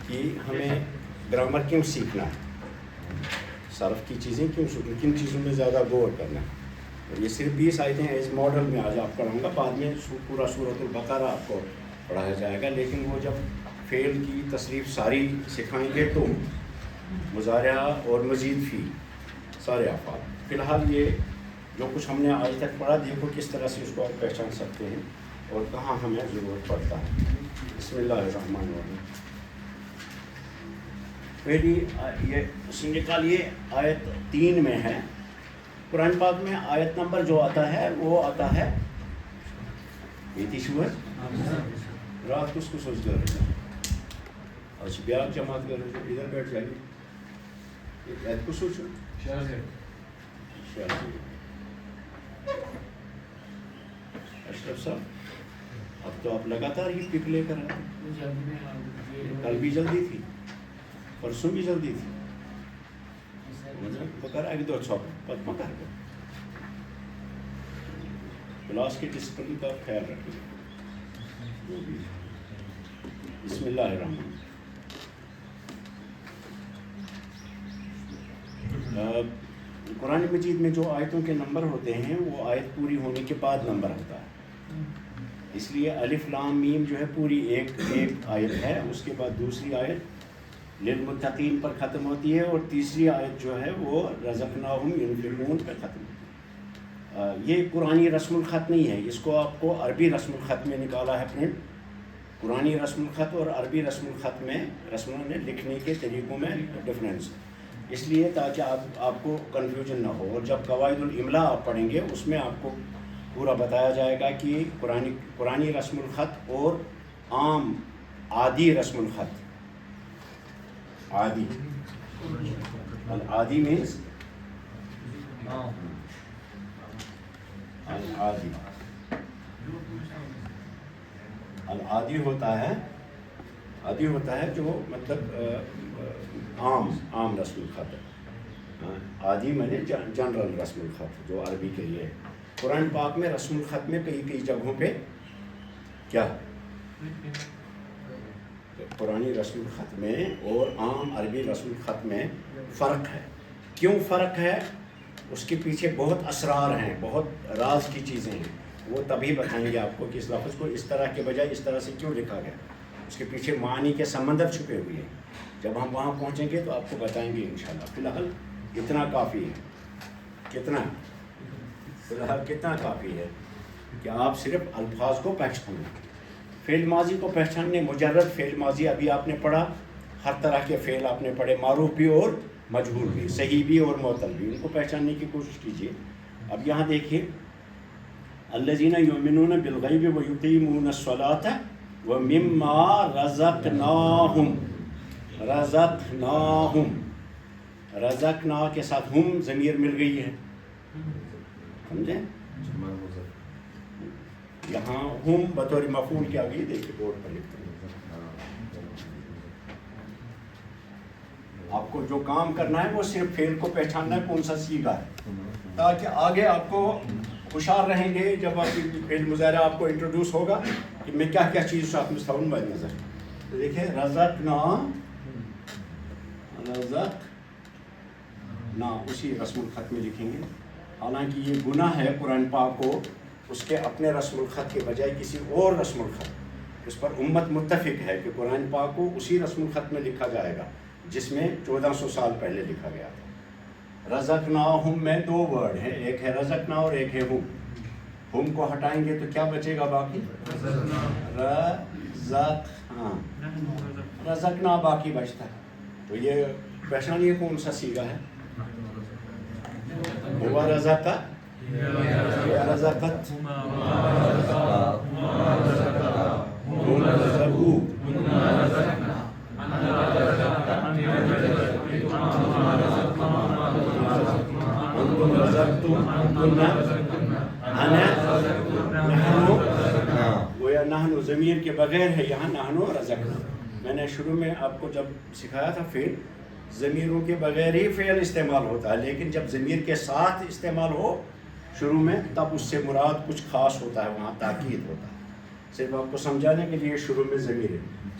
کہ ہمیں گرامر کیوں سیکھنا ہے، صرف کی چیزیں کیوں سیکھنا، کن چیزوں میں زیادہ غور کرنا ہے. اور یہ صرف 20 آیتیں ایز ماڈل میں آج آپ پڑھاؤں گا، بعد میں پورا سورۃ البقرہ آپ کو پڑھایا جائے گا. لیکن وہ جب فعل کی تصریف ساری سکھائیں گے تو مضارع اور مزید فی سارے افعال. فی الحال یہ جو کچھ ہم نے آج تک پڑھا، دیکھو کس طرح سے اس کو آپ پہچان سکتے ہیں اور کہاں ہمیں ضرورت پڑتا ہے. بسم اللہ الرحمن الرحیم. پہلی یہ اس نے نکالیے آیت 3 میں ہے. قرآن پاک میں آیت نمبر جو آتا ہے وہ آتا ہے بیتی شوہ رات کو اس کو سوچ کر رہے ہیں اور بیاگ جماعت کر رہے ہیں. ادھر بیٹھ جائیے، آیت کو سوچو. اشرف صاحب اب تو آپ لگاتار ہی پک لے کر آئے. کل بھی جلدی تھی، پرسوں بھی جلدی تھی. بکر ایک دو چھوپ پت مکر گئے. کلاس کی ڈسپلن کا خیال رکھیے. بسم اللہ الرحمن. قرآن مجید میں جو آیتوں کے نمبر ہوتے ہیں وہ آیت پوری ہونے کے بعد نمبر ہوتا ہے. اس لیے الف لام میم جو ہے پوری ایک آیت ہے، اس کے بعد دوسری آیت للمتقین پر ختم ہوتی ہے اور تیسری آیت جو ہے وہ رزقناہم ينفقون پہ ختم ہوتی ہے. یہ قرآنی رسم الخط نہیں ہے، اس کو آپ کو عربی رسم الخط میں نکالا ہے پرنٹ. قرآنی رسم الخط اور عربی رسم الخط میں رسموں نے لکھنے کے طریقوں میں ڈفرینس ہے. اس لیے تاکہ آپ کو کنفیوژن نہ ہو. اور جب قواعد الاملاء آپ پڑھیں گے اس میں آپ کو پورا بتایا جائے گا کہ قرآنی رسم الخط اور عام عادی رسم الخط. عادی العادی مینس العادی العادی ہوتا ہے جو مطلب عام رسم الخط ہے. عادی میں نے جنرل رسم الخط جو عربی کے لیے ہے. قرآن پاک میں رسم الخط میں کئی جگہوں پہ کیا قرآنی رسم الخط میں اور عام عربی رسم الخط میں فرق ہے. کیوں فرق ہے؟ اس کے پیچھے بہت اسرار ہیں، بہت راز کی چیزیں ہیں. وہ تبھی بتائیں گے آپ کو کہ اس لفظ کو اس طرح کے بجائے اس طرح سے کیوں لکھا گیا. اس کے پیچھے معانی کے سمندر چھپے ہوئے ہیں. جب ہم وہاں پہنچیں گے تو آپ کو بتائیں گے انشاءاللہ. فی الحال اتنا کافی ہے. فی الحال کتنا کافی ہے کہ آپ صرف الفاظ کو پہچانیں. فعل ماضی کو پہچاننے، مجرد فعل ماضی ابھی آپ نے پڑھا، ہر طرح کے فعل آپ نے پڑھے، معروف بھی اور مجہول بھی، صحیح بھی اور معطل بھی. ان کو پہچاننے کی کوشش کیجیے. اب یہاں دیکھیے الذین یؤمنون بالغیب ویقیمون الصلاۃ ومما رزقناہم. رزقنا کے ساتھ ہم ضمیر مل گئی ہے، سمجھیں. یہاں ہم بطور مفعول کے آگے دیکھیے بورڈ پر لکھتے ہیں. آپ کو جو کام کرنا ہے وہ صرف فعل کو پہچاننا ہے کون سا سیگا ہے، تاکہ آگے آپ کو ہوشیار رہیں گے جب آپ فعل مضارع آپ کو انٹروڈیوس ہوگا کہ میں کیا کیا چیز ساتھ مستعمل مد نظر. تو دیکھیں رزقنا اسی رسم الخط میں لکھیں گے. حالانکہ یہ گناہ ہے قرآن پاک کو اس کے اپنے رسم الخط کے بجائے کسی اور رسم الخط. اس پر امت متفق ہے کہ قرآن پاک کو اسی رسم الخط میں لکھا جائے گا جس میں 1400 سال پہلے لکھا گیا تھا. رزقناہم میں 2 ورڈ ہیں، ایک ہے رزقنا اور ایک ہے ہم. ہم کو ہٹائیں گے تو کیا بچے گا باقی؟ رزقنا باقی بچتا ہے. تو یہ پہچانیے کون سا سیگا ہے. ہوا رزقا یا رزقت ہم رزقو انتم رزقتم انا نحن. گویا نحن ضمیر کے بغیر ہے یہاں نحن رزقنا. میں نے شروع میں آپ کو جب سکھایا تھا فعل ضمیروں کے بغیر ہی فعل استعمال ہوتا ہے، لیکن جب ضمیر کے ساتھ استعمال ہو شروع میں تب اس سے مراد کچھ خاص ہوتا ہے، وہاں تاکید ہوتا ہے. صرف آپ کو سمجھانے کے لیے شروع میں ضمیر ہے.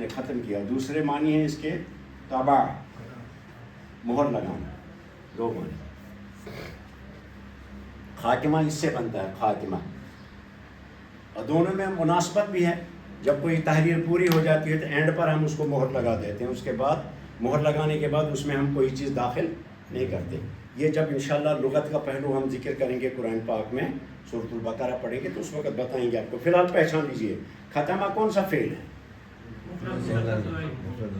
نے ختم کیا. دوسرے معنی ہیں اس کے تابع, مہر لگانا, دو معنی. خاتمہ اس سے بنتا ہے خاتمہ, اور دونوں میں مناسبت بھی ہے. جب کوئی تحریر پوری ہو جاتی ہے تو اینڈ پر ہم اس کو مہر لگا دیتے ہیں, اس کے بعد مہر لگانے کے بعد اس میں ہم کوئی چیز داخل نہیں کرتے. یہ جب انشاءاللہ لغت کا پہلو ہم ذکر کریں گے قرآن پاک میں, سورۃ البقرہ پڑھیں گے تو اس وقت بتائیں گے آپ کو. فی الحال پہچان لیجیے ختمہ کون سا فعل ہے؟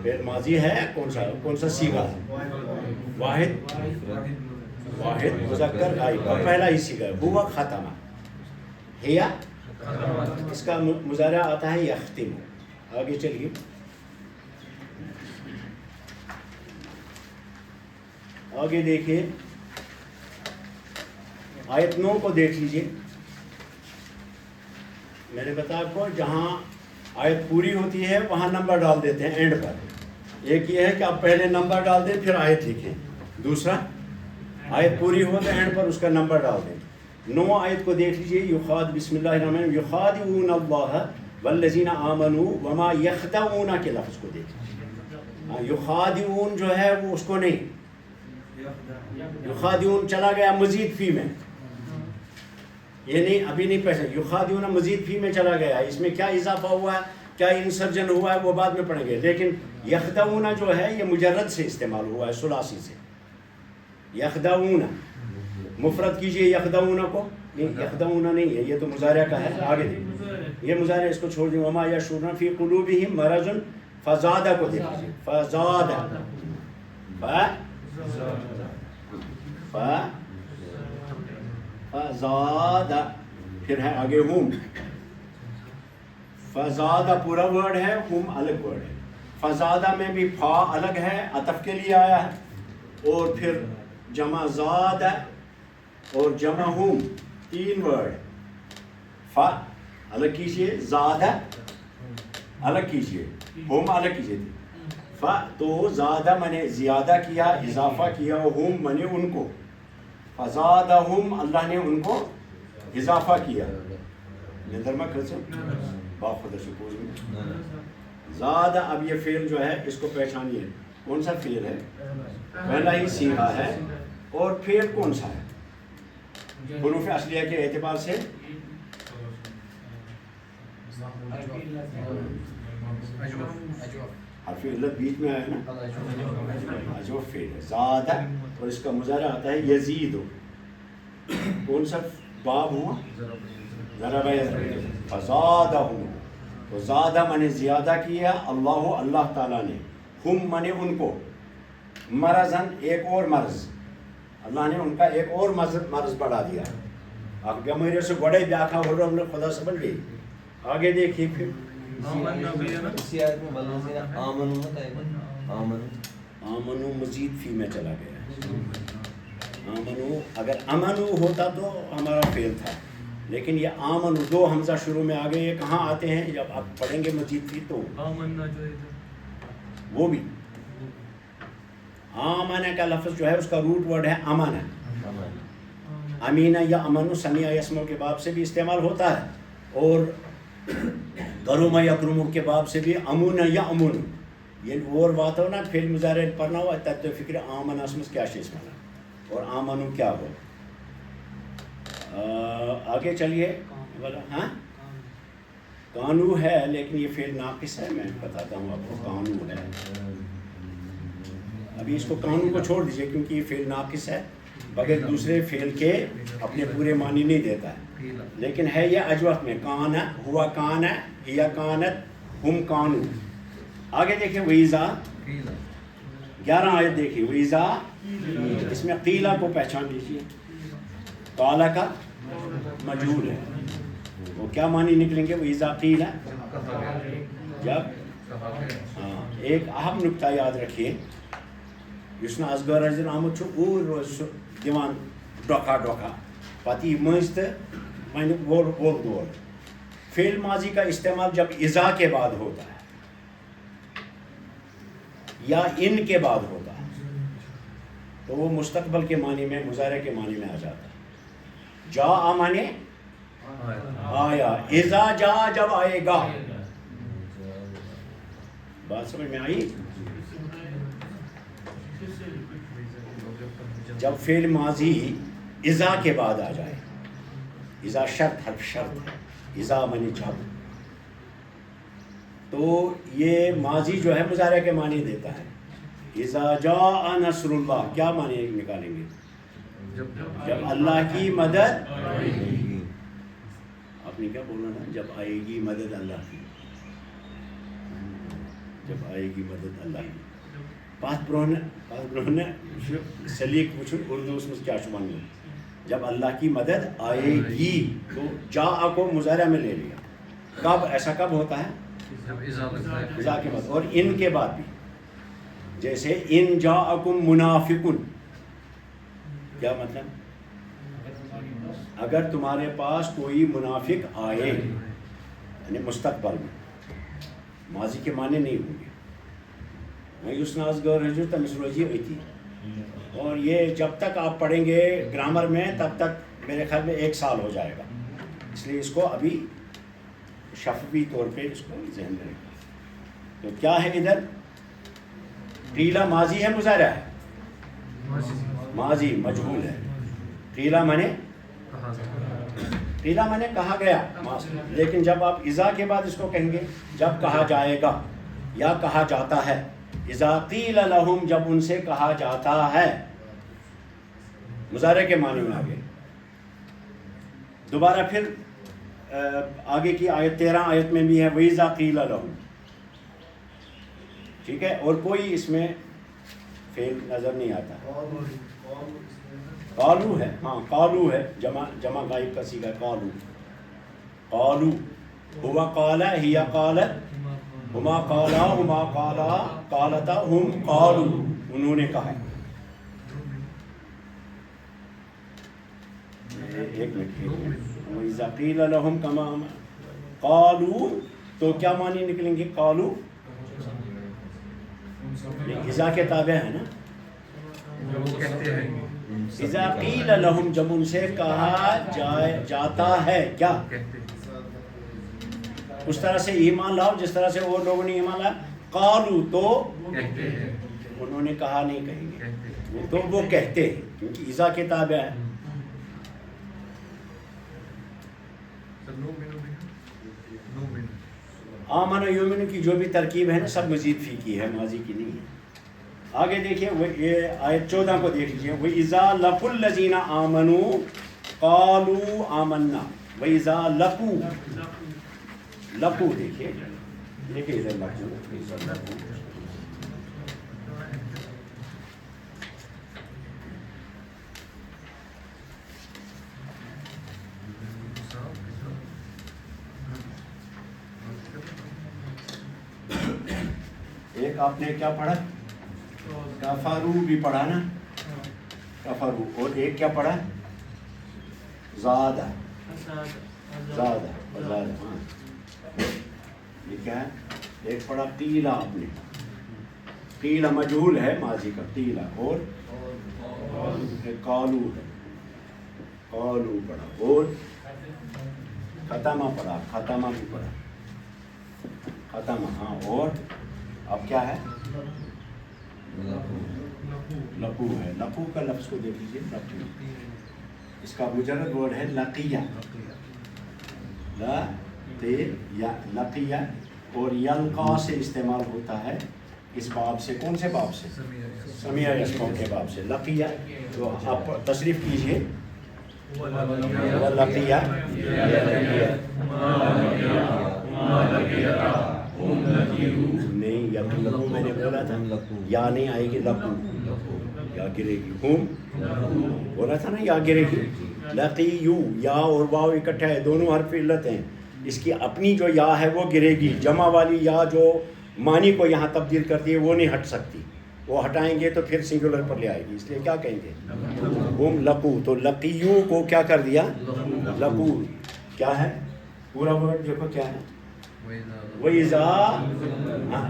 فعل ماضی ہے. کون سا صیغہ ہے؟ واحد مذکر غائب کا پہلا ہی صیغہ ہے, ہوا ختمہ. ہیا اس کا مضارع آتا ہے یختم. آگے چلیے, آگے دیکھیے آیت 9 کو دیکھ لیجیے. میں نے بتایا آپ کو جہاں آیت پوری ہوتی ہے وہاں نمبر ڈال دیتے ہیں اینڈ پر. ایک یہ ہے کہ آپ پہلے نمبر ڈال دیں پھر آیت لکھیں. دوسرا آیت پوری ہو تو اینڈ پر اس کا نمبر ڈال دیں. 9 آیت کو دیکھ لیجیے. بسم اللہ الرحمن الرحیم. یخادعون اللہ والذین آمنوا وما یخدعون کے لفظ کو دیکھ لیجیے. یخادعون جو ہے وہ اس کو نہیں, یخادعون چلا گیا مزید فی میں, یہ نہیں ابھی نہیں پہچان. یخادعون مزید فی میں چلا گیا, اس میں کیا اضافہ ہوا ہے, کیا انسرجن ہوا ہے وہ بعد میں پڑھیں گے. لیکن یخدعون جو ہے یہ مجرد سے استعمال ہوا ہے, ثلاثی سے. یخدعون مفرد کیجئے یخدعون کو, نہیں یخدعون نہیں ہے, یہ تو مضارع کا ہے. آگے دیکھیں, یہ مضارع اس کو چھوڑ دیں. وما یشعرون فی قلوبہم مرض فزادہ کو دیکھ لیجیے. فزادہ فزادہ پھر ہے آگے ہم. فزادہ پورا ورڈ ہے, ہم الگ ورڈ ہے. فزادہ میں بھی فا الگ ہے, عطف کے لیے آیا ہے, اور پھر جمع زاد اور جمع ہم, تین ورڈ. فا الگ کیجئے, زادہ الگ کیجئے, ہم الگ کیجئے. فا تو زادہ میں نے زیادہ کیا, اضافہ کیا, ہم میں نے ان کو, فزادہم اللہ نے ان کو اضافہ کیا. نندرما کرسو باخود شکوز میں زادہ. اب یہ فعل جو ہے اس کو پہچانیے کون سا فعل ہے, پہلا ہی صیغہ ہے, اور فعل کون سا ہے حروف اصلیہ کے اعتبار سے. حرف علت بیچ میں آیا نا, اجوف فعل ہے. زادہ اور اس کا مضارع آتا ہے یزید. کون سا باب ہوا, ضرب یضرب. فزادہم تو زادہ میں نے زیادہ کیا, اللہ تعالیٰ نے, ہم میں نے ان کو, مرضاً ایک اور مرض, اللہ نے ان کا ایک اور مرض بڑھا دیا. آپ گمرے سے گوڑے بیاکھا ہو رہا ہم نے خدا سے بڑھ گئی. آگے دیکھیے پھر آمنو مزید فی میں چلا گیا. آمنو اگر امنو ہوتا تو ہمارا فعل تھا, لیکن یہ آمنو دو حمزہ شروع میں آگے. یہ کہاں آتے ہیں جب آپ پڑھیں گے مزید فی تو وہ بھی آمنہ کا لفظ جو ہے اس کا روٹ ورڈ ہے امانہ. امینہ یا امنو سمیع یسمع کے باب سے بھی استعمال ہوتا ہے, اور کرم یکرم کے باب سے بھی امون یا امون. یہ اور بات ہو نا فعل مضارع پڑھنا ہوا تب تو فکر آمن اسمس کیا چیز مانا اور آمنو کیا ہو. آگے چلیے. ہاں کانو ہے لیکن یہ فعل ناقص ہے, میں بتاتا ہوں آپ کو. کانو ہے, ابھی اس کو کانو کو چھوڑ دیجئے کیونکہ یہ فعل ناقص ہے, بغیر دوسرے فعل کے اپنے پورے معنی نہیں دیتا ہے, لیکن ہے یہ اجوف میں. کان ہوا کان, ہیا کانت, ہم کانو. آگے دیکھیں ویزا 11 آیت دیکھیے. ویزا اس میں قیلا کو پہچان لیجیے. قالا کا مجہول ہے, وہ کیا معنی نکلیں گے. ویزا قیلا جب ایک اہم نکتہ یاد رکھیے, یسنا ازغر رضی اللہ عنہ اور روز دیوان ڈوکا ڈوکا پتی مست میں وول دور. فعل ماضی کا استعمال جب اذا کے بعد ہوتا ہے یا ان کے بعد ہوتا ہے تو وہ مستقبل کے معنی میں, مضارع کے معنی میں آ جاتا ہے. جا مانے آیا, اذا جا جب آئے گا. بات سمجھ میں آئی؟ جب فعل ماضی اذا کے بعد آ جائے، اذا شرط، حرف شرط ہے، اذا معنی جب، تو یہ ماضی جو ہے مضارع کے معنی دیتا ہے. اذا جاء نصر اللہ کیا معنی نکالیں گے؟ جب اللہ کی مدد آئے گی. آپ نے کیا بولنا تھا؟ جب آئے گی مدد اللہ کی، جب آئے گی مدد اللہ کی. پاس برہنہ سلیق پوچھو اردو اس میں کیا شمال میں، جب اللہ کی مدد آئے گی تو جاء کو مضارع میں لے لیا. کب ایسا کب ہوتا ہے؟ اذا کے بعد. اور ان کے بعد بھی، جیسے ان جاءکم منافقن، کیا مطلب؟ اگر تمہارے پاس کوئی منافق آئے، یعنی مستقبل میں، ماضی کے معنی نہیں ہوں گے. میں یوس ناز گور ہے جو تمس روزی ہوئی تھی، اور یہ جب تک آپ پڑھیں گے گرامر میں تب تک میرے خیال میں 1 سال ہو جائے گا. اس لیے اس کو ابھی شفوی طور پہ اس کو ذہن میں رکھیں. تو کیا ہے ادھر؟ قیلا ماضی ہے مضارع ہے؟ ماضی مجہول ہے. قیلا مانے کہا گیا، لیکن جب آپ اذا کے بعد اس کو کہیں گے جب کہا جائے گا یا کہا جاتا ہے. اذا قیل لہم جب ان سے کہا جاتا ہے، مضارع کے معنی میں آگے. دوبارہ پھر آگے کی آیت 13 آیت میں بھی ہے وَإِذَا قِيلَ لَهُمْ، ٹھیک ہے. اور کوئی اس میں فعل نظر نہیں آتا. قالو ہے، ہاں قالو ہے، جمع غائب کا صیغہ قالو. قالو ہوا قالا ہی قالت ہما قالا ہما قالا قالتا ہم قالو، انہوں نے کہا. ایک منٹ وَإِذَا قِيلَ لَهُمْ كَمَا قَالُوا، تو کیا معنی نکلیں گے؟ قالو اذا کے تابع ہے نا. اذا قیل لہم جب ان سے کہا جاتا ہے، کیا اس طرح سے ایمان لاؤ جس طرح سے وہ لوگوں نے ایمان لایا. قالو تو انہوں نے کہا نہیں کہیں گے، تو وہ کہتے ہیں کیونکہ اذا کے تابع ہے. آمن و یومن کی جو بھی ترکیب ہے نا سب مزید فی کی ہے، ماضی کی نہیں ہے. آگے دیکھیے یہ آیت 14 کو دیکھ لیجیے. وَإِذَا لَقُوا الَّذِينَ آمَنُوا قَالُوا آمَنَّا وَإِذَا لَقُوا دیکھیے ادھر لقوا. ایک آپ نے کیا پڑھا؟ کفرو بھی پڑھا نا، کفرو. اور ایک کیا پڑھا؟ زادہ. ہاں یہ کیا ہے؟ ایک پڑھا قیلا. آپ نے قیلا مجہول ہے ماضی کا، قیلا. اور قالو ہے، قالو پڑھا. اور ختمہ پڑھا، ختمہ بھی پڑھا، ختمہ. ہاں. اور اب کیا ہے؟ لقو ہے. لقو کا لفظ کو دیکھ لیجیے. لقو اس کا مجرد ورڈ ہے لقیہ، لقیہ. اور یلقا سے استعمال ہوتا ہے اس باب سے. کون سے باب سے؟ سمیع اسموں کے باب سے. لقیہ تو آپ تصریف کیجیے. لقیہ نہیں، لقو میں نے بولا تھا یا نہیں آئے گی. لقو یا گرے گی. ہم بولا تھا نا یا گرے گی. لقیو یا اور واو اکٹھا ہے، دونوں حرف علت ہیں. اس کی اپنی جو یا ہے وہ گرے گی. جمع والی یا جو معنی کو یہاں تبدیل کرتی ہے وہ نہیں ہٹ سکتی. وہ ہٹائیں گے تو پھر سنگولر پر لے آئے گی. اس لیے کیا کہیں گے؟ ہم لقو. تو لقیو کو کیا کر دیا؟ لقو. کیا ہے پورا ورڈ؟ دیکھو کیا ہے. وَإِذَا،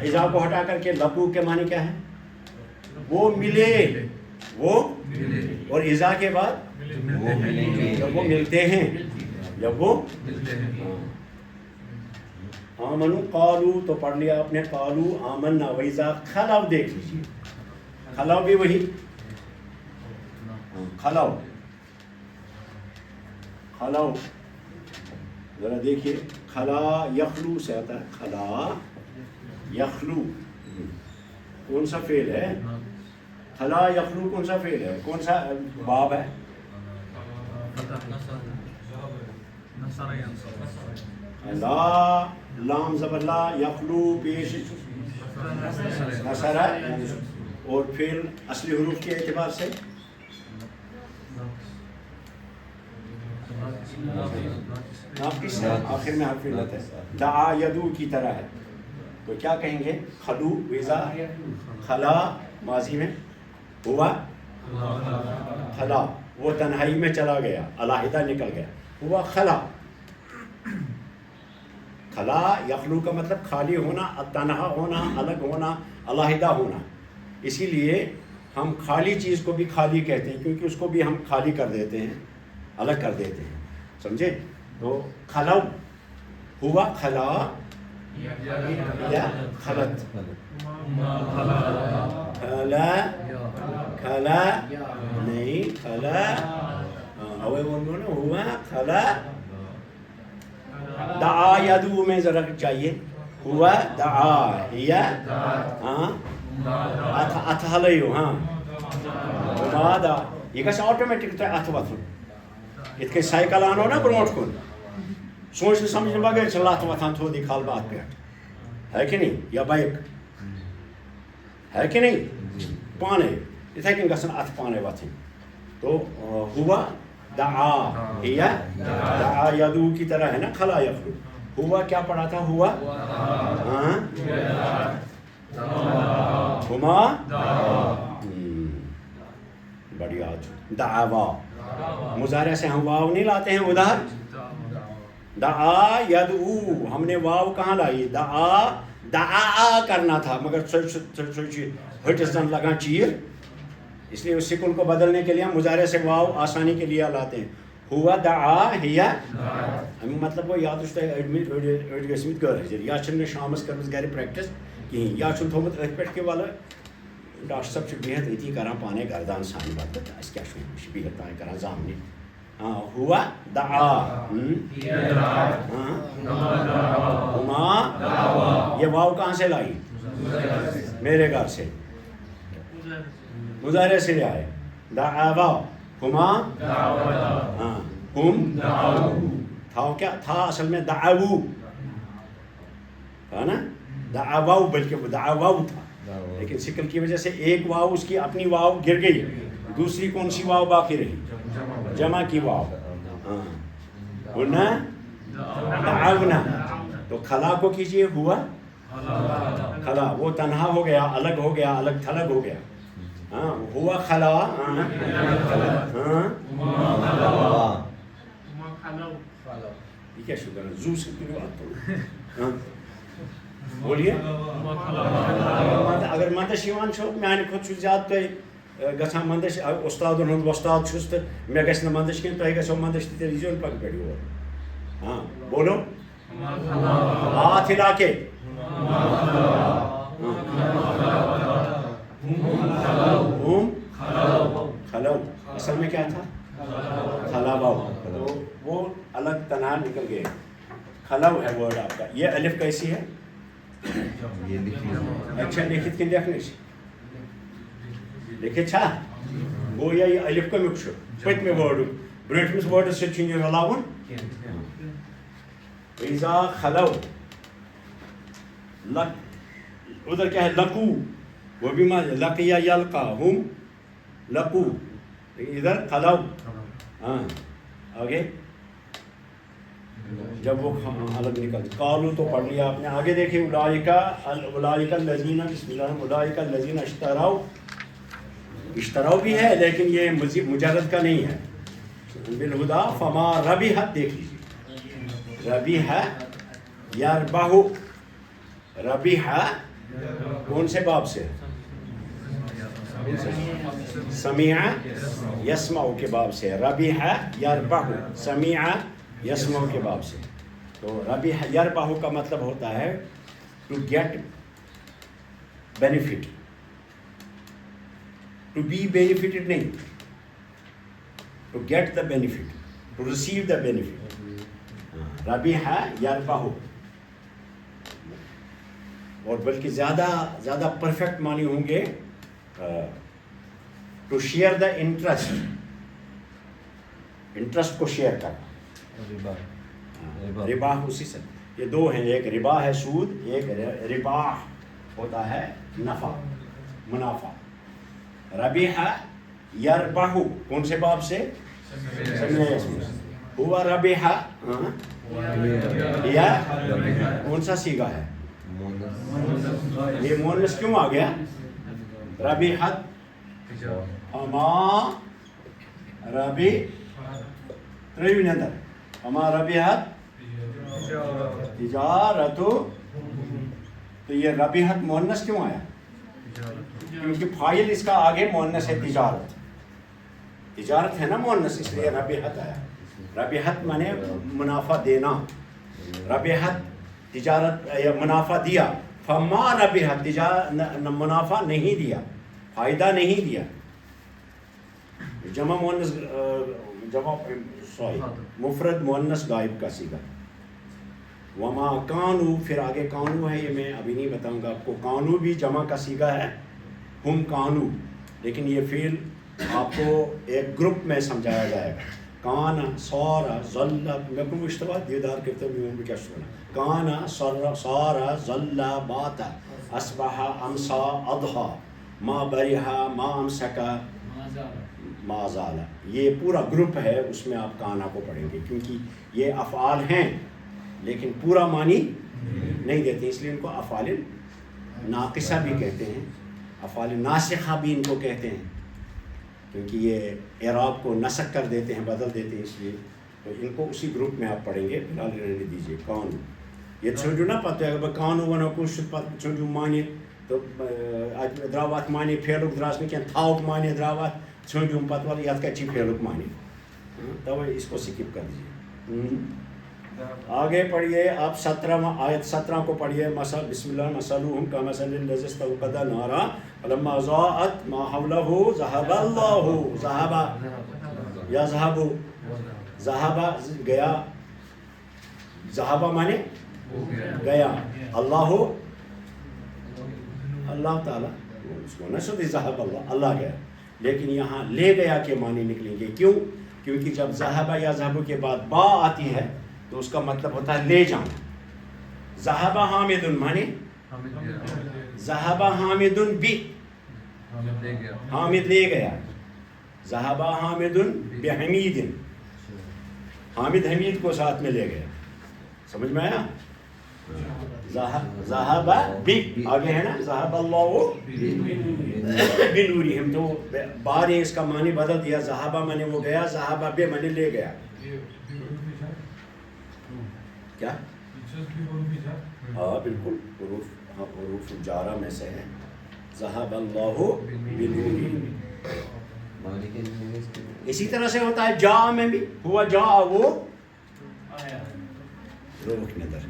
اذا کو ہٹا کر کے لقو کے معنی کیا ہے؟ وہ ملے، وہ. اور اذا کے بعد جب وہ ملتے ہیں، جب وہ. آمنو قالو تو پڑھ لیا آپ نے قالو آمنا ویزا خلو دیکھ لیجیے خلو بھی وہی خلو خلو ذرا دیکھیے خلا یخلو سے آتا ہے خلا یخلو کون سا فعل ہے خلا یخلو کون سا فعل ہے کون سا باب ہے لا لام زبر لا یخلو پیش نصر ہے اور پھر اصلی حروف کے اعتبار سے ناقص ہے آخر میں حرف علت ہے دعا یدو کی طرح ہے تو کیا کہیں گے خلو ویزا خلا ماضی میں ہوا خلا وہ تنہائی میں چلا گیا علیحدہ نکل گیا ہوا خلا خلا یخلو کا مطلب خالی ہونا تنہا ہونا الگ ہونا علیحدہ ہونا اسی لیے ہم خالی چیز کو بھی خالی کہتے ہیں کیونکہ اس کو بھی ہم خالی کر دیتے ہیں الگ کر دیتے ہیں سمجھے تو خلو ہوا خلا یا خلط کھلا کھلا نہیں کھلا اوے بولو نا ہوا کھلا دعا یدو میں ذرا چاہیے ہوا دعا یا ہاں اتھلیو ہاں دا یہ گژھِ آٹومیٹک تۄہہِ اتھٕ وۄتھُن یِتھ کٔنۍ سایکل انو نا برونٛٹھ کُن سوچ سمجھنے بغیر چھِ لتھ وۄتھان تھوٚد یہِ کھالہٕ بہٕ اتھ پٮ۪ٹھ ہے کہ نہیں یا بایک ہے کہ نہیں پانے یِتھے کٔنۍ گژھن اتھٕ پانے وۄتھٕنۍ تو ہوا دعا یا دعا یدو کی طرح ہے نا کھلا یخلو ہوا کیا پڑھا تھا ہوا ہما بڑی آج دعوا مضارع سے ہم واو نہیں لاتے ہیں ادھر دعا یدعو ہم نے واو کہاں لائی دعا دعا کرنا تھا مگر ہٹس زن لگا چیر اس لیے اس سکون کو بدلنے کے لیے ہم مضارع سے واو آسانی کے لیے لاتے ہیں ہوا دعا ہیا مطلب وہ یاد گژھمٕتۍ گھر حٲضِر یا چھِنہٕ مےٚ شامَس کٔرمٕژ گرِ پرٛیکٹِس کِہیٖنۍ یا چھُنہٕ تھوٚمُت أتھۍ پٮ۪ٹھ کہِ وَلہٕ ڈاکٹر صٲب چھُ بِہِتھ أتی کران پانے گردان سانہِ پَتہٕ تہٕ اَسہِ کیٛاہ چھُ یہِ چھُ بِہِتھ پانے کران زامنہِ ہاں ہوا دعا ہما یہ واو کہاں سے لائی میرے گھر سے مضارع سے لے آئے دعوا ہما ہاں ہم تھا کیا تھا اصل میں دعوو تھا نا دعواو بلکہ دعواو تھا لیکن شکل کی وجہ سے ایک واو اس کی اپنی واو گر گئی دوسری کون سی واو باقی رہی جمع کی واو ہاں ہونا دعونا تو کھلا کو کیجئے ہوا کھلا وہ تنہا ہو گیا الگ تھلگ ہو گیا ہاں ہوا کھلا ہاں یہ کیا شکر ہے زو سے کوئی بات تو بولیے اگر مندش یوان چھو میانہ کھوت چھو زیادہ تہ گژھان مندش استادن ہند وستاد چھس تو مے گژھِ نہ مندش کینٛہہ تۄہہِ گژھو مندش تہِ تیٚلہِ ییٖزیو پگہہ پٮ۪ٹھ یور ہاں بولو ہاتھ ہلا کے کھلو اصل میں کیا تھا کھلاو تو وہ الگ تنہا نکل گئے کھلو ہے ورڈ آپ کا یہ الف کیسی ہے اچھا لکھت کن دیکھنش لکھت چھا گویا یہ الف کمیک چھُ پٔتمہِ وٲڈُک برٛوٗنٛٹھمِس وٲڈَس سۭتۍ چھُنہٕ یہِ رلاوُن اِذا خلو ادھر کیا ہے لقو وہ بھی لقیا یلقا ہم لقو ادھر خلو ہاں آگے جب وہ الگ نکل قالو تو پڑھ لیا آپ نے آگے دیکھیں اولئک الذین بسم اللہ اولئک الذین اشتراؤ بھی ہے لیکن یہ مجرد کا نہیں ہے بالہدا فما ربحت دیکھ لیجیے ربیح یربح ربیح کون سے باب سے سمیع یسمع کے باب سے ربیح یربح سمیع یسمع کے باب سے تو ربح یربح کا مطلب ہوتا ہے to get benefit, to be benefited نہیں، to get the benefit, to receive the benefit, ربح یربح. اور بلکہ زیادہ پرفیکٹ معنی ہوں گے ٹو شیئر دا انٹرسٹ کو شیئر کرنا. ربا اسی سے یہ دو ہیں، ایک ربا ہے سود، ایک ربا ہوتا ہے نفع منافع. ربح یربح کون سے باب سے؟ ہوا ربح یا کون سا سیگا ہے؟ یہ مونس کیوں آ گیا؟ ربحت اما ربی تریوین اندر اما ربحت تجارتو. تو یہ ربحت مونس کیوں آیا؟ کیونکہ فاعل اس کا آگے مونس ہے تجارت، تجارت ہے نا مونس، اس لیے ربحت آیا. ربحت مانے منافع دینا، ربحت تجارت یا منافع دیا، فما ربحت منافع نہیں دیا، فائدہ نہیں دیا. جمع مؤنث مفرد مؤنث غائب کا صیغہ. وما کانو، پھر آگے کانو ہے، یہ میں ابھی نہیں بتاؤں گا آپ کو. کانو بھی جمع کا صیغہ ہے، ہم کانو، لیکن یہ فعل آپ کو ایک گروپ میں سمجھایا جائے گا. کان صار ظل، میں کو اشتباہ دیدار کرتے ہوئے میں کیا سنا، کان صار ظل بات اصبح امسا اضحى ما برح ما امسک ما زال. یہ پورا گروپ ہے، اس میں آپ کانا کو پڑھیں گے کیونکہ یہ افعال ہیں لیکن پورا معنی نہیں دیتے، اس لیے ان کو افعال ناقصہ بھی کہتے ہیں، افعال ناسخہ بھی ان کو کہتے ہیں، کیونکہ یہ اعراب کو نسخ کر دیتے ہیں، بدل دیتے ہیں، اس لیے تو ان کو اسی گروپ میں آپ پڑھیں گے. فی الحال رہنے دیجیے. کانو یہ چھوٹو نہ پتہ ہے کہ کانو ونو کچھ چھوٹو معنی تو دراوات معنی پھیلک دراس میں کیا تھاوک معنی دراوات چھوٹو پتہ والی یاد کا چی پھیلک معنی، تو اس کو سکپ کر دیجیے. آگے پڑھیے آپ 17 آیت 17 کو پڑھیے. مثل بسم اللہ مثلهم كمثل الذي استوقد نارا فلما ضاءت ما حوله ذهب الله ذهب يذهب ذهب گیا، ذهب مانے گیا، اللہ اللہ تعالیٰ اس کو نہ شدی ذهب اللہ اللہ گیا، لیکن یہاں لے گیا کے معنی نکلیں گے. کیوں؟ کیونکہ جب ذهب یا ذهب کے بعد با آتی ہے تو اس کا مطلب ہوتا ہے لے جانا. ذهب حامد مانے ذهب حامد بھی حامد لے گیا، ذهب حامد بحمید، حامد حمید کو ساتھ میں لے گیا. سمجھ میں آیا؟ ذهب بھی آگے ہے نا، ذهب اللہ بنورہم، تو بار اس کا معنی بدل دیا. ذهب مانے وہ گیا، ذهب بے مانے لے گیا. کیا؟ ہاں بالکل، حروف جارہ میں سے ہے. ذهب اللہ بنورہم. اسی طرح سے ہوتا ہے جا میں بھی، ہوا جا وہ روح نظر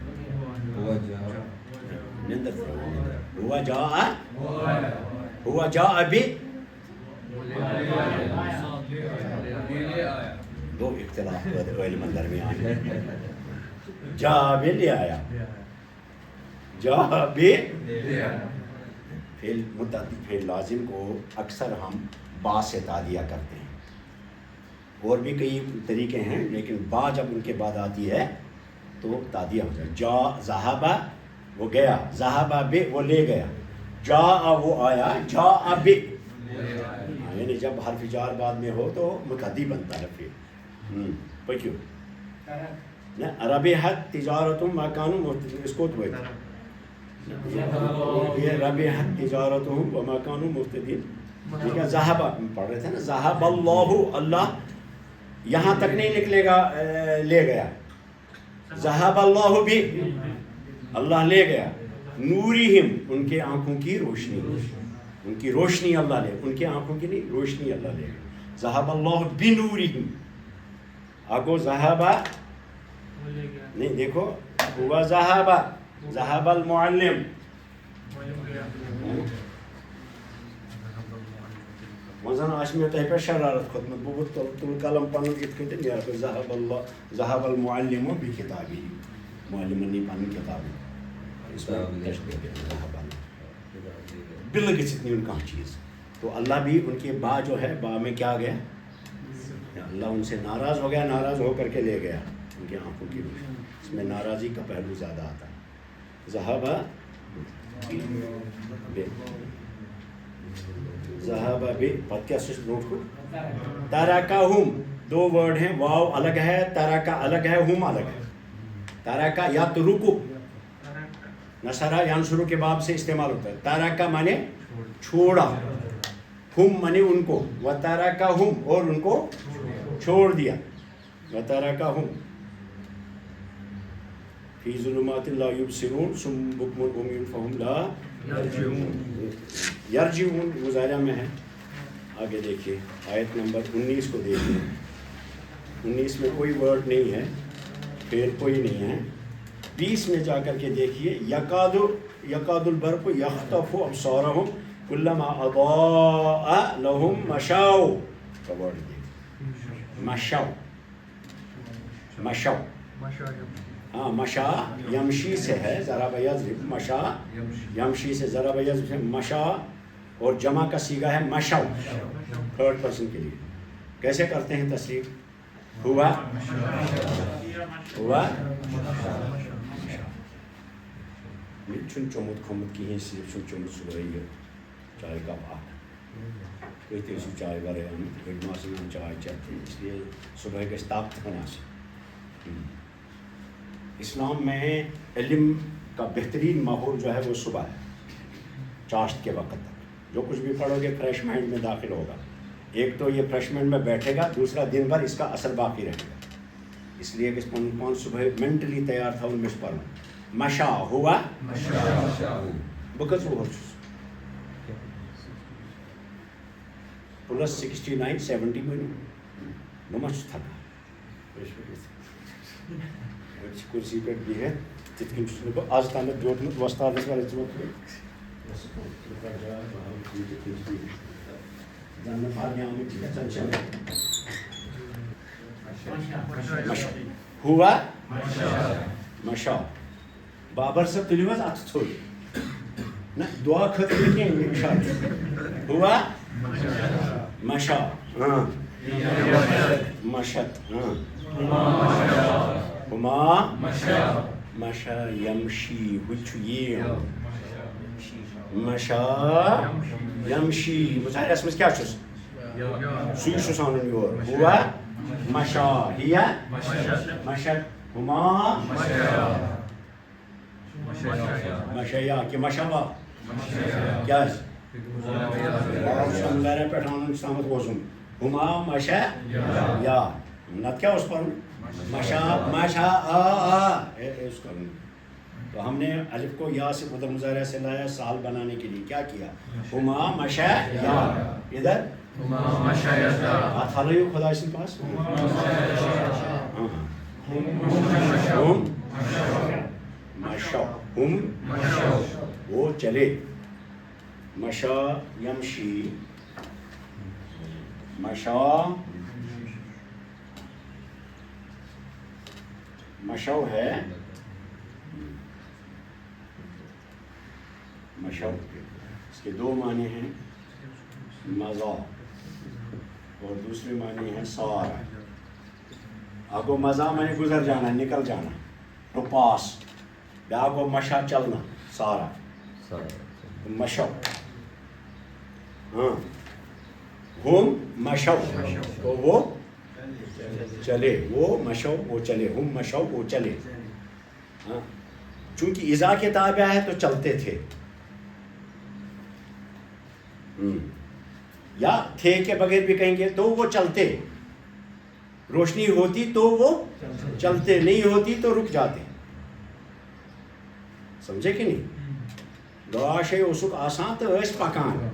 ہوا جا ابھی دو اختلاف علم درمیان ہے. جا بھی لے آیا، جا بھی فعل متعدی فعل لازم کو اکثر ہم با سے تادیہ کرتے ہیں. اور بھی کئی طریقے ہیں لیکن با جب ان کے بعد آتی ہے تو تادیہ ہو جائے. جا ذہب وہ گیا، ذہب بے وہ لے گیا، جا وہ آیا، جا بے یعنی جب حرف جار بعد میں ہو تو متعدی بنتا ہے پھر. پکیو ربحت تجارتهم ما كانوا مفتدين، اس کو تو یہ ربحت تجارتهم وما كانوا مفتدين. ٹھیک ہے، ذهب پڑھ رہے تھے نا، ذهب اللہ، اللہ یہاں تک نہیں نکلے گا لے گیا. ذهب اللہ بھی اللہ لے گیا. نورہم ان کے آنکھوں کی روشنی، ان کی روشنی اللہ لے، ان کے آنکھوں کی نہیں، روشنی اللہ لے گا. ذهب اللہ بنورہم. آگو ذهب نہیں دیکھو ہوا ذہب المعلم مزن آس مے تہ پہ شرارت کھوتمت بہت تل قلم پن یت کن نیرا ذہب المعلم بکتابہ معلمن نی پن کتاب اس میں بل گھت نیون کانٛہہ چیز. تو اللہ بھی ان کے با جو ہے با میں کیا گیا, اللہ ان سے ناراض ہو گیا, ناراض ہو کر کے لے گیا ان کی آنکھوں کی روشنی. اس میں ناراضی کا پہلو زیادہ آتا ہے. ذہب بے پتہ کیا سوچ نوٹ کو ترکہم, دو ورڈ ہیں, واو الگ ہے, ترکہ الگ ہے, ہم الگ ہے. ترکہ یا ترکو نصرہ ینصرو کے باب سے استعمال ہوتا ہے. ترکہ مانے چھوڑا, ہم مانے ان کو, وترکہم اور ان کو چھوڑ دیا. وترکہم فی ظلمات لا یبصرون صم بکم عمی فہم لا یرجعون مظاہرہ میں ہے. آگے دیکھیے آیت نمبر 19 کو دیکھیے. 19 میں کوئی ورڈ نہیں ہے, پھر کوئی نہیں ہے. 20 میں جا کر کے دیکھیے یکاد البرق یخطف ابصارہم کلما اضاء لہم مشاؤ کا ورڈ دیکھیے. مشاؤ ہاں مشا یمشی سے ہے, ضرب یضرب, مشا یمشی سے ضرب یضرب سے مشا, اور جمع کا صیغہ ہے مشاؤ تھرڈ پرسن کے لیے. کیسے کرتے ہیں تصریف؟ ہوا چھن چومت کھومت کہین, صرف چھن چومت صبح یہ چائے کپ اکھ تھی تھی چائے ورے آمت گڑ چائے چیتے, اس لیے صبح گژھِ طاقت ہن آسٕنۍ. اسلام میں علم کا بہترین ماحول جو ہے وہ صبح ہے, چاشت کے وقت تک. جو کچھ بھی پڑھو گے فریش مائنڈ میں داخل ہوگا. ایک تو یہ فریش مائنڈ میں بیٹھے گا, دوسرا دن بھر اس کا اثر باقی رہے گا. اس لیے کہ کون صبح مینٹلی تیار تھا ان میں پڑھوں. مشا ہوا بکس وہ پلس 69 70 میں نمچ تھکا کرسی پہ بھی ہے تت کن آج تامت بیوٹمت وستادس ہوا مشا بابر صاحب تُلِو حظ اتھ تھوٚد نہ دعا خٲطرٕ کینٛہہ ہوا مشا مشت ہما مشا یمشی وچھ یہ مشا یمشی مظاہرس منٛز کیٛاہ چھُس سُے چھُس اَنُن یور. ہوا مشا ہِیَ مشت ہما مشیا کہ مشوا کیا گرے پہ تامت وزن ہما مشا یا نت کیا اس پر مشا اس کروں. تو ہم نے الف کو یا سے ادھر مظاہرہ سے لایا سال بنانے کے لیے. کیا کیا؟ ہما مشا یا, ادھر ہاتھ ہلائیو خدا سن پاس مشا ہم وہ چلے. مشا یمشی مشا مشو ہے مشو. اس کے دو معنی ہیں مزا اور دوسرے معنی ہیں سار. آپ کو مزا میں گزر جانا, نکل جانا, ٹو پاس. بیاکھ گو مشا چلنا, سارا مشو. ہاں ہم مشو تو وہ چلے, وہ مشو وہ چلے, ہم مشو وہ چلے. ہاں چونکہ اذا کے تابع ہے تو چلتے تھے, یا تھے کے بغیر بھی کہیں گے تو وہ چلتے. روشنی ہوتی تو وہ چلتے, نہیں ہوتی تو رک جاتے. سمجھے کہ نہیں؟ گاشے اوسک آسان تو اس پکان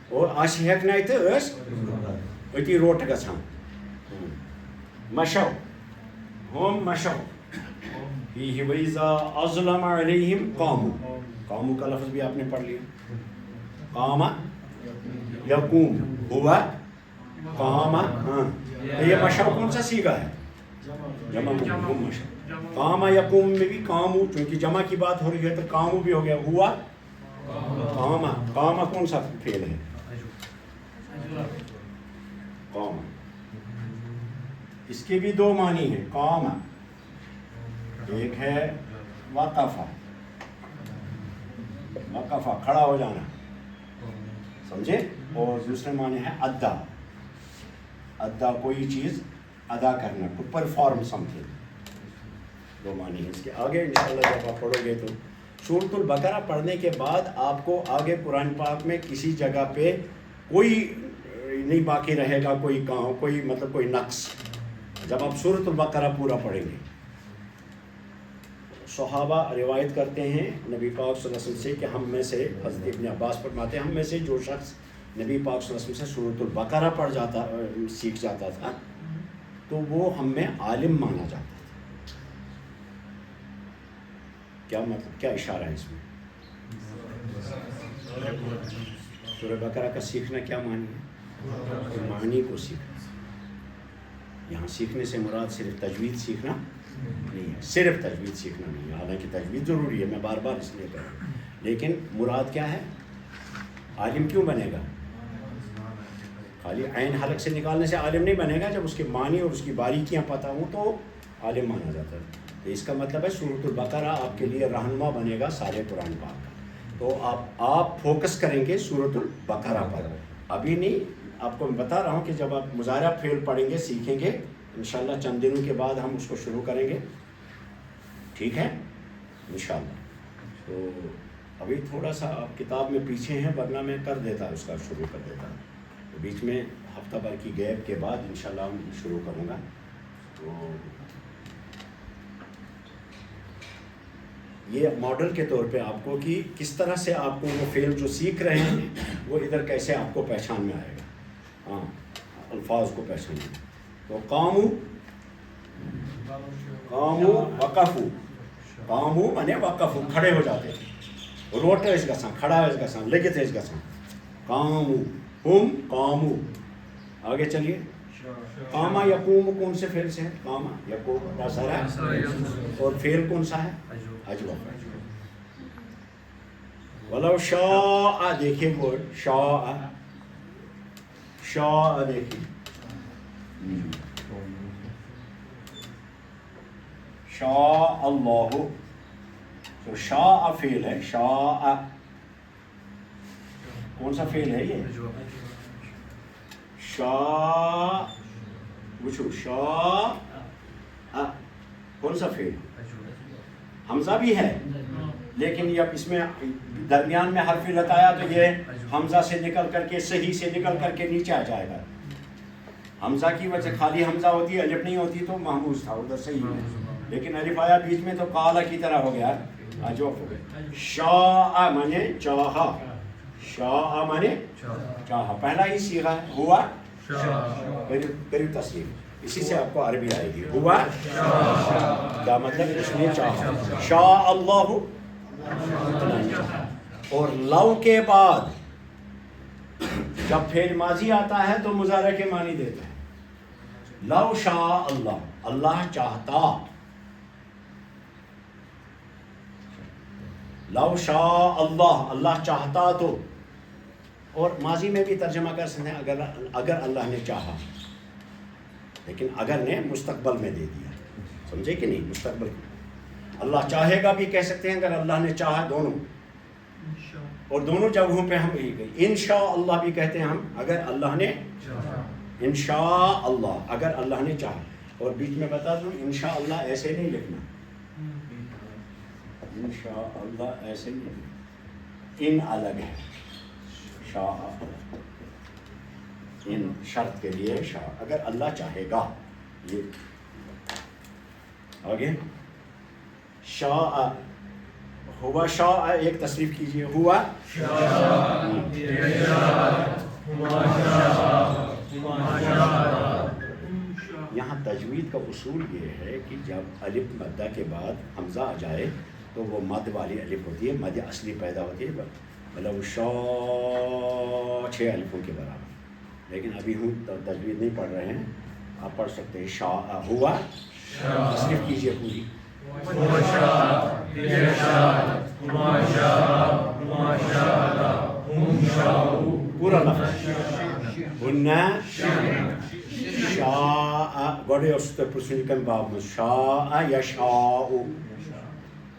اور آس ہیکنے تو اس اتی روٹ گژھان. مشو ہم مشو فیہ وَإِذَا أَظْلَمَ عَلَيْهِمْ قَامُوا. قاموا کا لفظ بھی آپ نے پڑھ لیا. قام یقوم ہوا قام. ہاں یہ مشا کون سا سیگا ہے؟ جمع مشا. قام یقوم میں بھی قامو، چونکہ جمع کی بات ہو رہی ہے تو قامو بھی ہو گیا. ہوا قام. قام کون سا فعل ہے؟ قام. اس کے بھی دو معنی ہیں. قام ایک ہے وقفہ، وقفہ کھڑا ہو جانا، سمجھے؟ اور دوسرے معنی ہے ادا. ادا کوئی چیز ادا کرنا، ٹو پرفارم سم تھنگ. دو معنی ہے اس کے. آگے انشاءاللہ جب آپ پڑھو گے تو سورۃ البقرہ پڑھنے کے بعد آپ کو آگے قرآن پاک میں کسی جگہ پہ کوئی نہیں باقی رہے گا، کوئی کام، کوئی مطلب کوئی نقص، جب آپ سورۃ البقرہ پورا پڑھیں گے. صحابہ روایت کرتے ہیں نبی پاک صلی اللہ علیہ وسلم سے کہ ہم میں سے، حضرت ابن عباس فرماتے ہیں ہم میں سے جو شخص نبی پاک صلی اللہ علیہ وسلم سے سورۃ البقرہ سیکھ جاتا تھا تو وہ ہم میں عالم مانا جاتا تھا. کیا مطلب، کیا اشارہ ہے اس میں؟ سورہ بقرہ کا سیکھنا کیا معنی ہے؟ معنی کو سیکھنا. یہاں سیکھنے سے مراد صرف تجوید سیکھنا نہیں ہے، صرف تجوید سیکھنا نہیں ہے، حالانکہ تجوید ضروری ہے، میں بار بار اس لیے کہہ رہا ہوں. لیکن مراد کیا ہے؟ عالم کیوں بنے گا؟ خالی عین حلق سے نکالنے سے عالم نہیں بنے گا. جب اس کے معنی اور اس کی باریکیاں پتہ ہوں تو عالم مانا جاتا ہے. تو اس کا مطلب ہے سورۃ البقرہ آپ کے لیے رہنما بنے گا سارے قرآن پاک کا. تو آپ فوکس کریں گے سورۃ البقرہ پر. ابھی نہیں، آپ کو میں بتا رہا ہوں کہ جب آپ مضارع فعل پڑھیں گے، سیکھیں گے انشاءاللہ، چند دنوں کے بعد ہم اس کو شروع کریں گے. ٹھیک ہے انشاءاللہ. تو ابھی تھوڑا سا آپ کتاب میں پیچھے ہیں، ورنہ میں کر دیتا اس کا شروع کر دیتا. تو بیچ میں ہفتہ بھر کی گیپ کے بعد انشاءاللہ ہم شروع کروں گا. تو یہ ماڈل کے طور پہ آپ کو کہ کس طرح سے آپ کو وہ فعل جو سیکھ رہے ہیں وہ ادھر کیسے آپ کو پہچان میں آئے گا. ہاں الفاظ کو پہچانیں. تو قامو وقفو. قامو مانے وقفو، کھڑے ہو جاتے ہیں. روٹے اس گسان، کھڑا اس گسان، لگتے اس گسان. قامو ہم قامو. آگے چلیے. قامہ یقوم کون سے فعل سے ہے؟ قامہ یقوم سر ہے، اور فعل کون سا ہے؟ اجوف. ولو شاء، دیکھیں وہ شاء، شاء دیکھیں، شاء اللہ. تو شاء فعل ہے. شاء کون سا فعل ہے؟ یہ شاء. وچھو شاء کون سا فعل؟ حمزہ بھی ہے، لیکن جب اس میں درمیان میں حرف علت آیا تو یہ حمزہ سے نکل کر کے، صحیح سے نکل کر کے نیچے آ جائے گا. حمزہ کی وجہ خالی حمزہ ہوتی، الف نہیں ہوتی تو محموز تھا ادھر صحیح ہے. لیکن الف آیا بیچ میں تو قالا کی طرح ہو گیا، اجوف ہو گیا. شاء مانے چاہا. شاء مانے چاہا، پہلا ہی صیغہ ہے. ہوا قریب تصریف، اسی سے آپ کو عربی آئے گی. ہوا کیا مطلب؟ اس نے چاہا. شاء اللہ. اور لو کے بعد جب فعل ماضی آتا ہے تو مضارع کے معنی دیتا ہے. لو شاء اللہ، اللہ چاہتا. لو شاء اللہ، اللہ چاہتا تو. اور ماضی میں بھی ترجمہ کر سکتے ہیں اگر اللہ نے چاہا. لیکن اگر نے مستقبل میں دے دیا، سمجھے کہ نہیں؟ مستقبل اللہ چاہے گا بھی کہہ سکتے ہیں اگر اللہ نے چاہا، دونوں. اور دونوں جگہوں پہ ہم انشاء اللہ بھی کہتے ہیں ہم اگر اللہ نے انشاء اللہ، اگر اللہ نے چاہا. اور بیچ میں بتا دوں انشاء اللہ ایسے نہیں لکھنا، انشاء اللہ ایسے نہیں لکھنا، ان الگ ہے. شاء ان شرط کے لیے شاء، اگر اللہ چاہے گا. یہ آگے شاء. ہوا شاء ایک تصریف کیجئے. ہوا یہاں تجوید کا اصول یہ ہے کہ جب الف مدہ کے بعد حمزہ آ جائے تو وہ مد والی الف ہوتی ہے، مد اصلی پیدا ہوتی ہے، مطلب شا 6 الفوں کے برابر. لیکن ابھی ہم تجوید نہیں پڑھ رہے ہیں، آپ پڑھ سکتے ہیں شا ہوا، تصریف کیجیے پوری. پورا لفظ ہنہ شاء گوڑے اس تو پرسنی کم باب میں شاء یا شاء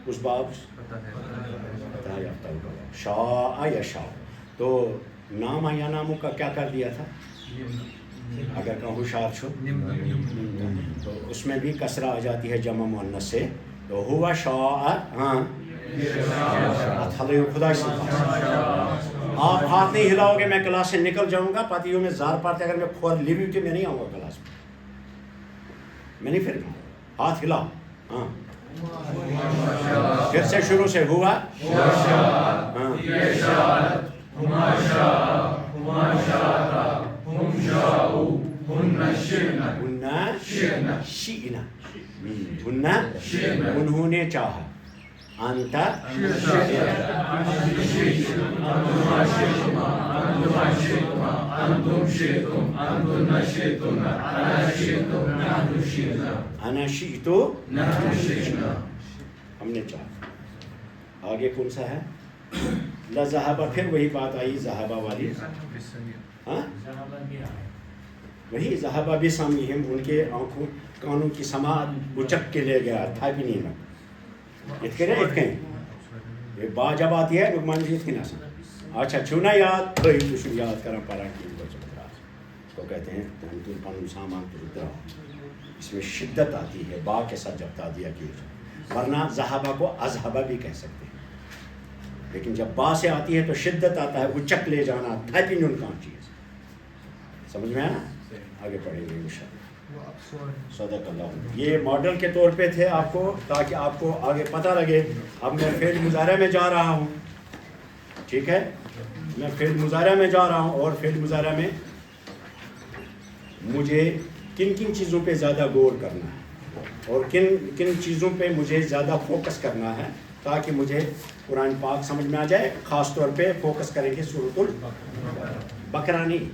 اس باب پتہ یافتہ ہوگا شاء یا شاء. تو نام یا ناموں کا کیا کر دیا تھا؟ اگر کہوں ہوشیار چھو تو اس میں بھی کسرہ آ جاتی ہے جمع مؤنث سے. تو ہوا شاء ہاں خدا سے آپ ہاتھ نہیں ہلاؤ گے میں کلاس سے نکل جاؤں گا. پتیوں میں زار پاتے اگر میں کھور لی ہوئی تھی میں نہیں آؤں گا کلاس میں نہیں پھر ہاتھ ہلاؤ. ہاں پھر سے شروع سے ہوا ہاں انہوں نے چاہا انت انا شئت ہم نے چاہا. آگے کون سا ہے؟ لذهب، پھر وہی بات آئی ذهب والی. ہاں وہی ذهب بسمعهم، ان کے آنکھوں کانوں کی سماعت اچک کے لے گیا تھا بھی نہیں میں اتکیں یہ با جب آتی ہے لقمان جی اتکیں آسان. اچھا چھونا یاد بھئی تو یاد کرا پارا کی اس کو کہتے ہیں تم پانو سامان تو ادراؤ. اس میں شدت آتی ہے با کے ساتھ جب تادیہ کی جائے، ورنہ ذہبہ کو اذہبہ بھی کہہ سکتے ہیں، لیکن جب با سے آتی ہے تو شدت آتا ہے، اچک لے جانا، تھیپنگ ان کا چیز. سمجھ میں آنا؟ آگے پڑھیں گے انشاءاللہ. صدق اللہ. یہ ماڈل کے طور پہ تھے آپ کو تاکہ آپ کو آگے پتہ لگے. اب میں فعل مضارع میں جا رہا ہوں، ٹھیک ہے، میں فعل مضارع میں جا رہا ہوں اور فعل مضارع میں مجھے کن کن چیزوں پہ زیادہ غور کرنا ہے اور کن کن چیزوں پہ مجھے زیادہ فوکس کرنا ہے تاکہ مجھے قرآن پاک سمجھ میں آ جائے. خاص طور پہ فوکس کریں گے سورۃ البقرہ نہیں